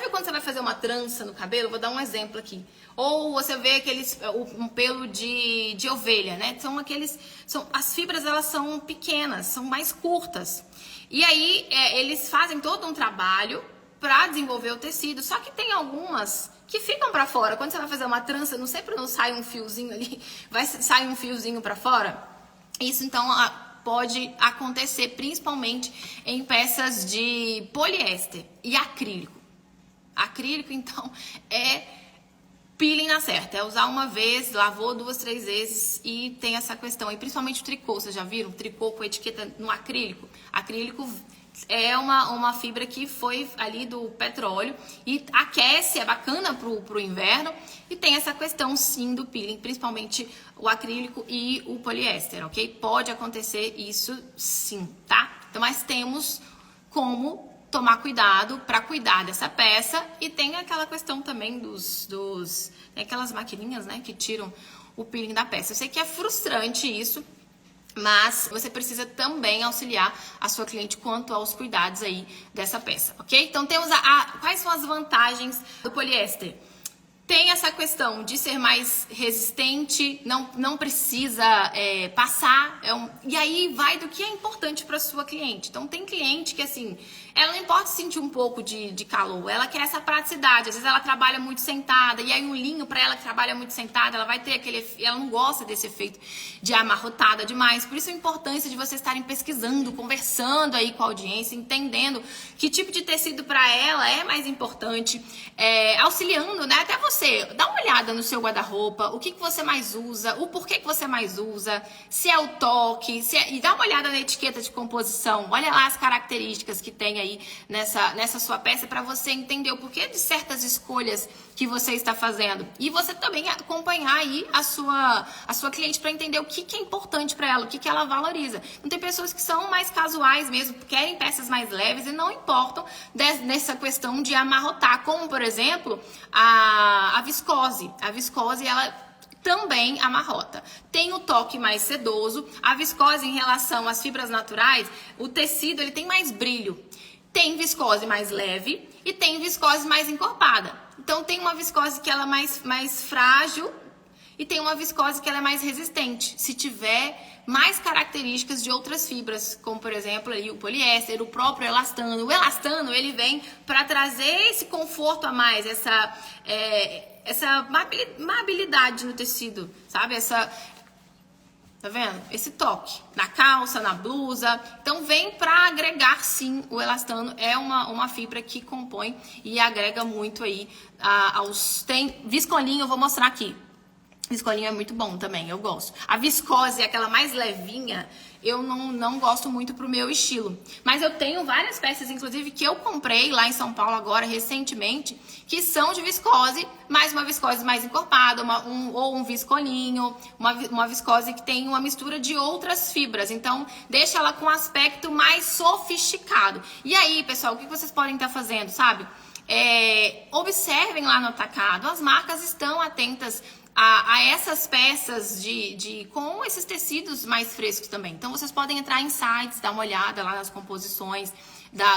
sabe quando você vai fazer uma trança no cabelo? Vou dar um exemplo aqui. Ou você vê um pelo de ovelha, né? As fibras, elas são pequenas, são mais curtas. E aí, eles fazem todo um trabalho para desenvolver o tecido. Só que tem algumas que ficam para fora. Quando você vai fazer uma trança, não sai um fiozinho ali, sai um fiozinho para fora. Isso, então, pode acontecer principalmente em peças de poliéster e acrílico. Acrílico, então, é peeling na certa. É usar uma vez, lavou 2, 3 vezes e tem essa questão. E principalmente o tricô, vocês já viram? Tricô com etiqueta no acrílico. Acrílico é uma fibra que foi ali do petróleo e aquece, é bacana pro inverno. E tem essa questão sim do peeling, principalmente o acrílico e o poliéster, ok? Pode acontecer isso sim, tá? Então, mas temos como tomar cuidado para cuidar dessa peça. E tem aquela questão também tem aquelas maquininhas, né, que tiram o peeling da peça. Eu sei que é frustrante isso, mas você precisa também auxiliar a sua cliente quanto aos cuidados aí dessa peça, ok? Então temos quais são as vantagens do poliéster? Tem essa questão de ser mais resistente, não precisa passar. E aí vai do que é importante para sua cliente. Então tem cliente que assim, ela não importa sentir um pouco de calor, ela quer essa praticidade. Às vezes ela trabalha muito sentada, e aí um linho para ela que trabalha muito sentada, ela vai ter ela não gosta desse efeito de amarrotada demais. Por isso a importância de vocês estarem pesquisando, conversando aí com a audiência, entendendo que tipo de tecido para ela é mais importante, auxiliando, né? Até você, dá uma olhada no seu guarda-roupa, o que você mais usa, o porquê que você mais usa, se é o toque, e dá uma olhada na etiqueta de composição, olha lá as características que tem aí nessa sua peça para você entender o porquê de certas escolhas que você está fazendo. E você também acompanhar aí a sua cliente para entender o que é importante para ela, o que ela valoriza. Não tem pessoas que são mais casuais mesmo, querem peças mais leves e não importam nessa questão de amarrotar, como por exemplo a viscose. A viscose, ela também amarrota. Tem o toque mais sedoso. A viscose, em relação às fibras naturais, o tecido ele tem mais brilho. Tem viscose mais leve e tem viscose mais encorpada. Então tem uma viscose que ela é mais frágil e tem uma viscose que ela é mais resistente, se tiver mais características de outras fibras, como por exemplo ali, o poliéster, o próprio elastano. O elastano, ele vem para trazer esse conforto a mais, essa maleabilidade no tecido, sabe? Tá vendo? Esse toque na calça, na blusa. Então vem para agregar sim, o elastano é uma fibra que compõe e agrega muito aí tem viscolinho, eu vou mostrar aqui. Viscolinho é muito bom também, eu gosto. A viscose, aquela mais levinha, eu não gosto muito pro meu estilo. Mas eu tenho várias peças, inclusive, que eu comprei lá em São Paulo agora, recentemente, que são de viscose, mas uma viscose mais encorpada, ou um viscolinho, uma viscose que tem uma mistura de outras fibras. Então, deixa ela com um aspecto mais sofisticado. E aí, pessoal, o que vocês podem estar fazendo, sabe? Observem lá no atacado, as marcas estão atentas a essas peças com esses tecidos mais frescos também. Então, vocês podem entrar em sites, dar uma olhada lá nas composições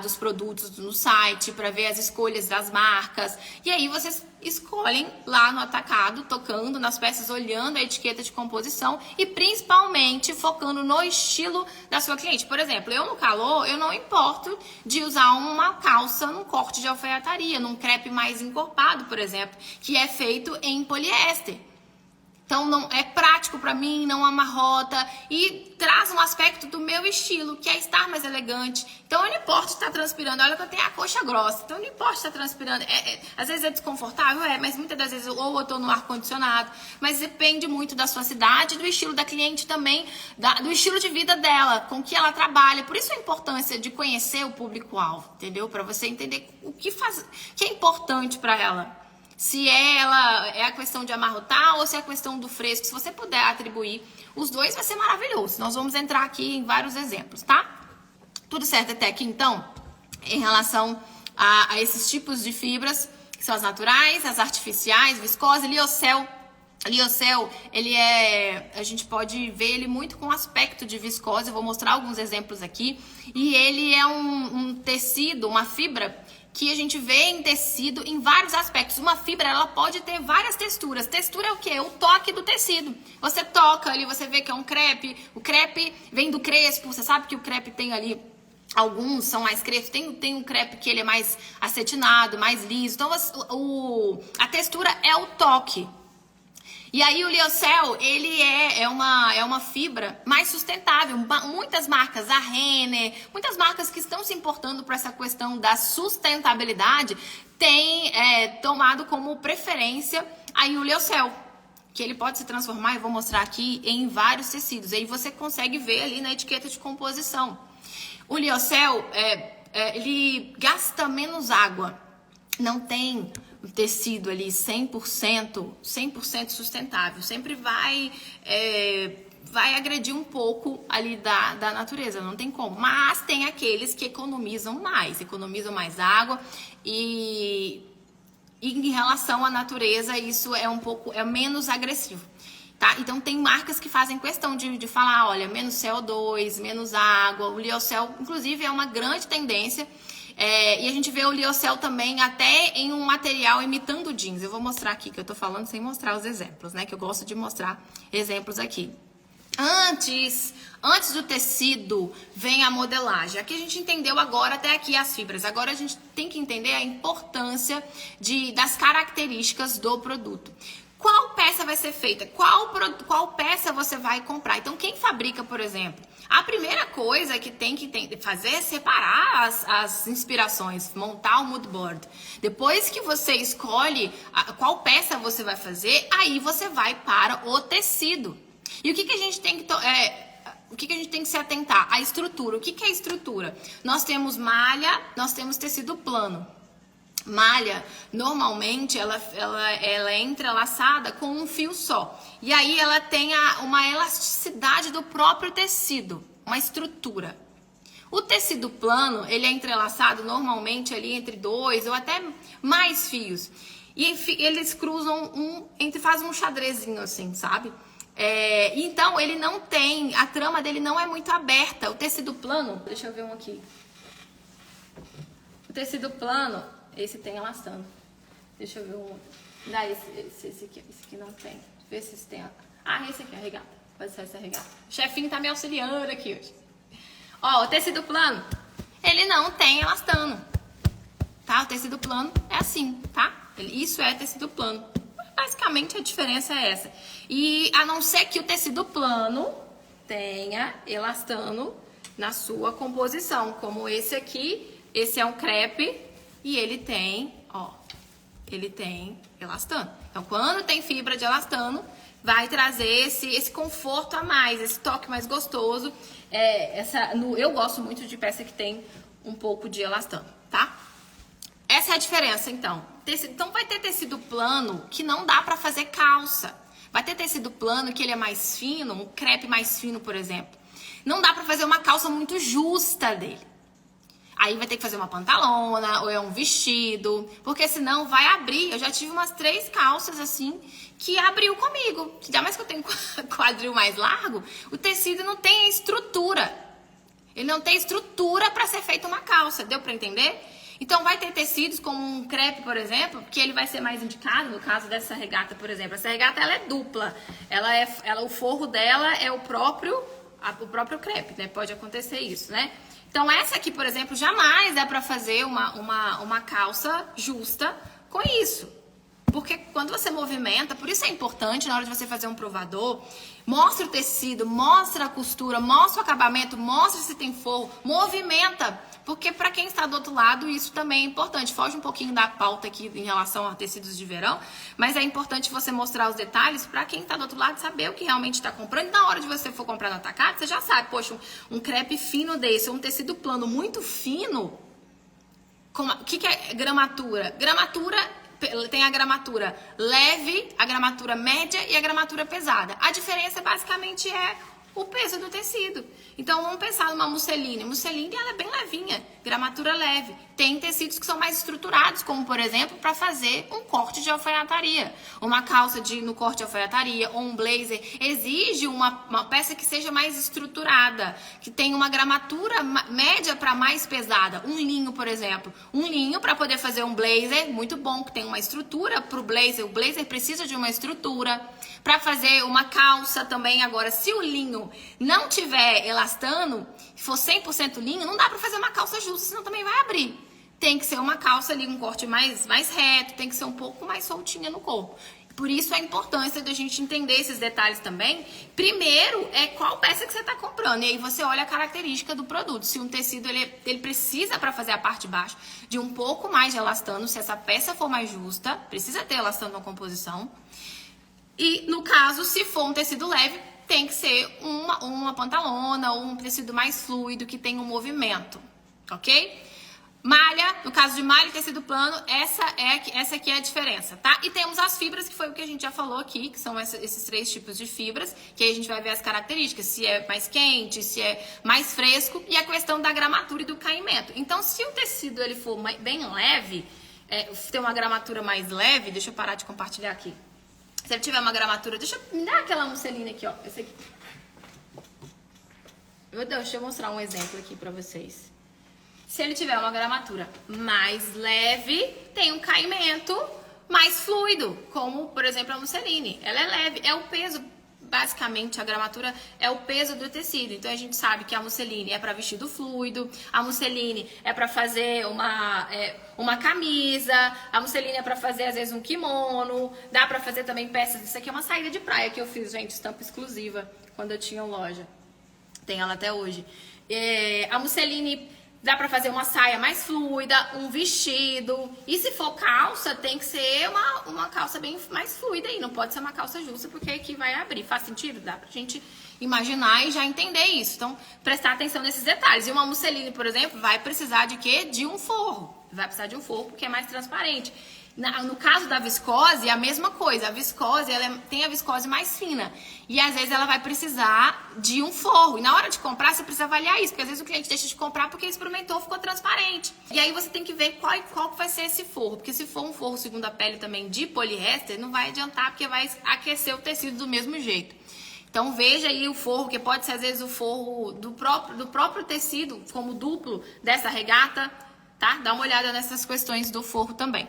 dos produtos no site, para ver as escolhas das marcas. E aí, vocês escolhem lá no atacado, tocando nas peças, olhando a etiqueta de composição e principalmente focando no estilo da sua cliente. Por exemplo, eu no calor, eu não importo de usar uma calça num corte de alfaiataria, num crepe mais encorpado, por exemplo, que é feito em poliéster. Então, não é prático para mim, não amarrota e traz um aspecto do meu estilo, que é estar mais elegante. Então, eu não importa estar transpirando. Olha que eu tenho a coxa grossa, então não importa estar transpirando. Às vezes é desconfortável, mas muitas das vezes ou eu tô no ar-condicionado. Mas depende muito da sua cidade, do estilo da cliente também, do estilo de vida dela, com que ela trabalha. Por isso a importância de conhecer o público-alvo, entendeu? Para você entender o que é importante para ela. Se ela é a questão de amarrotar ou se é a questão do fresco. Se você puder atribuir os dois, vai ser maravilhoso. Nós vamos entrar aqui em vários exemplos, tá? Tudo certo até aqui, então? Em relação a esses tipos de fibras, que são as naturais, as artificiais, viscose, liocel. Liocel, a gente pode ver ele muito com aspecto de viscose. Eu vou mostrar alguns exemplos aqui. E ele é um tecido, uma fibra que a gente vê em tecido em vários aspectos. Uma fibra, ela pode ter várias texturas. Textura é o quê? O toque do tecido. Você toca ali, você vê que é um crepe. O crepe vem do crespo. Você sabe que o crepe tem ali, alguns são mais crespos. Tem um crepe que ele é mais acetinado, mais liso. Então, a textura é o toque. E aí o Lyocell, ele é uma fibra mais sustentável. Muitas marcas, a Renner, muitas marcas que estão se importando para essa questão da sustentabilidade, têm tomado como preferência aí o Lyocell, que ele pode se transformar, eu vou mostrar aqui, em vários tecidos. Aí você consegue ver ali na etiqueta de composição. O Lyocell, ele gasta menos água, não tem o tecido ali 100% sustentável. Sempre vai agredir um pouco ali da natureza, não tem como. Mas tem aqueles que economizam mais água e em relação à natureza isso é menos agressivo. Tá? Então tem marcas que fazem questão de falar, olha, menos CO2, menos água. O Lyocell, inclusive, é uma grande tendência. E a gente vê o Lyocell também até em um material imitando jeans. Eu vou mostrar aqui, que eu tô falando sem mostrar os exemplos, né? Que eu gosto de mostrar exemplos aqui. Antes do tecido vem a modelagem. Aqui a gente entendeu agora até aqui as fibras. Agora a gente tem que entender a importância das características do produto. Qual peça vai ser feita? Qual peça você vai comprar? Então, quem fabrica, por exemplo, a primeira coisa que tem que fazer é separar as inspirações, montar o mood board. Depois que você escolhe qual peça você vai fazer, aí você vai para o tecido. E o que a gente tem que se atentar? A estrutura. O que é a estrutura? Nós temos malha, nós temos tecido plano. Malha, normalmente, ela é entrelaçada com um fio só. E aí ela tem uma elasticidade do próprio tecido, uma estrutura. O tecido plano, ele é entrelaçado normalmente ali entre 2 ou até mais fios. E eles cruzam fazem um xadrezinho assim, sabe? Então, ele não tem, a trama dele não é muito aberta. O tecido plano, deixa eu ver um aqui. O tecido plano, esse tem elastano. Deixa eu ver um. Dá esse aqui não tem. Vê se esse tem. Esse aqui é a regata. Pode ser essa regata. O chefinho tá me auxiliando aqui hoje. Ó, o tecido plano, ele não tem elastano. Tá? O tecido plano é assim, tá? Isso é tecido plano. Basicamente a diferença é essa. E a não ser que o tecido plano tenha elastano na sua composição, como esse aqui. Esse é um crepe e ele tem elastano. Então, quando tem fibra de elastano, vai trazer esse conforto a mais, esse toque mais gostoso. Eu gosto muito de peça que tem um pouco de elastano, tá? Essa é a diferença, então. Então, vai ter tecido plano que não dá pra fazer calça. Vai ter tecido plano que ele é mais fino, um crepe mais fino, por exemplo. Não dá pra fazer uma calça muito justa dele. Aí vai ter que fazer uma pantalona ou é um vestido, porque senão vai abrir. Eu já tive umas 3 calças assim que abriu comigo. Ainda mais que eu tenho quadril mais largo, o tecido não tem estrutura. Ele não tem estrutura para ser feita uma calça, deu para entender? Então vai ter tecidos como um crepe, por exemplo, que ele vai ser mais indicado no caso dessa regata, por exemplo. Essa regata ela é dupla. O forro dela é o próprio crepe, né? Pode acontecer isso, né? Então, essa aqui, por exemplo, jamais dá pra fazer uma calça justa com isso. Porque quando você movimenta, por isso é importante na hora de você fazer um provador, mostra o tecido, mostra a costura, mostra o acabamento, mostra se tem forro, movimenta. Porque para quem está do outro lado, isso também é importante. Foge um pouquinho da pauta aqui em relação a tecidos de verão, mas é importante você mostrar os detalhes para quem está do outro lado saber o que realmente está comprando. E na hora de você for comprar no atacado, você já sabe, poxa, um crepe fino desse, um tecido plano muito fino, o que é gramatura? Gramatura tem a gramatura leve, a gramatura média e a gramatura pesada. A diferença basicamente é o peso do tecido. Então, vamos pensar numa musseline. Musseline, ela é bem levinha, gramatura leve. Tem tecidos que são mais estruturados, como, por exemplo, para fazer um corte de alfaiataria. Uma calça no corte de alfaiataria ou um blazer exige uma peça que seja mais estruturada, que tenha uma gramatura média para mais pesada. Um linho, por exemplo. Um linho para poder fazer um blazer, muito bom, que tem uma estrutura para o blazer. O blazer precisa de uma estrutura. Para fazer uma calça também, agora, se o linho não tiver elastano, for 100% linho, não dá para fazer uma calça justa, senão também vai abrir. Tem que ser uma calça ali, um corte mais reto, tem que ser um pouco mais soltinha no corpo. Por isso a importância da gente entender esses detalhes também. Primeiro é qual peça que você está comprando. E aí você olha a característica do produto. Se um tecido ele precisa, para fazer a parte de baixo, de um pouco mais de elastano, se essa peça for mais justa, precisa ter elastano na composição. E no caso, se for um tecido leve, tem que ser uma pantalona ou um tecido mais fluido que tenha um movimento, ok? Malha, no caso de malha e tecido plano, essa aqui é a diferença, tá? E temos as fibras, que foi o que a gente já falou aqui, que são esses 3 tipos de fibras, que aí a gente vai ver as características, se é mais quente, se é mais fresco, e a questão da gramatura e do caimento. Então, se o tecido ele for bem leve, tem uma gramatura mais leve, deixa eu parar de compartilhar aqui. Se ele tiver uma gramatura, me dá aquela musselina aqui, ó, essa aqui. Deixa eu mostrar um exemplo aqui pra vocês. Se ele tiver uma gramatura mais leve, tem um caimento mais fluido, como, por exemplo, a musseline. Ela é leve, é o peso, basicamente, a gramatura é o peso do tecido. Então, a gente sabe que a musseline é para vestido fluido, a musseline é para fazer uma camisa, a musseline é para fazer, às vezes, um kimono, dá para fazer também peças. Isso aqui é uma saída de praia que eu fiz, gente, estampa exclusiva, quando eu tinha loja. Tem ela até hoje. A musseline dá pra fazer uma saia mais fluida, um vestido. E se for calça, tem que ser uma calça bem mais fluida aí. Não pode ser uma calça justa, porque aqui vai abrir. Faz sentido? Dá pra gente imaginar e já entender isso. Então, prestar atenção nesses detalhes. E uma musseline, por exemplo, vai precisar de quê? De um forro. Vai precisar de um forro porque é mais transparente. No caso da viscose, é a mesma coisa. A viscose, tem a viscose mais fina. E às vezes ela vai precisar de um forro. E na hora de comprar, você precisa avaliar isso. Porque às vezes o cliente deixa de comprar porque ele experimentou, ficou transparente. E aí você tem que ver qual vai ser esse forro. Porque se for um forro segundo a pele também de poliéster, não vai adiantar porque vai aquecer o tecido do mesmo jeito. Então veja aí o forro, que pode ser às vezes o forro do próprio tecido, como duplo dessa regata, tá? Dá uma olhada nessas questões do forro também.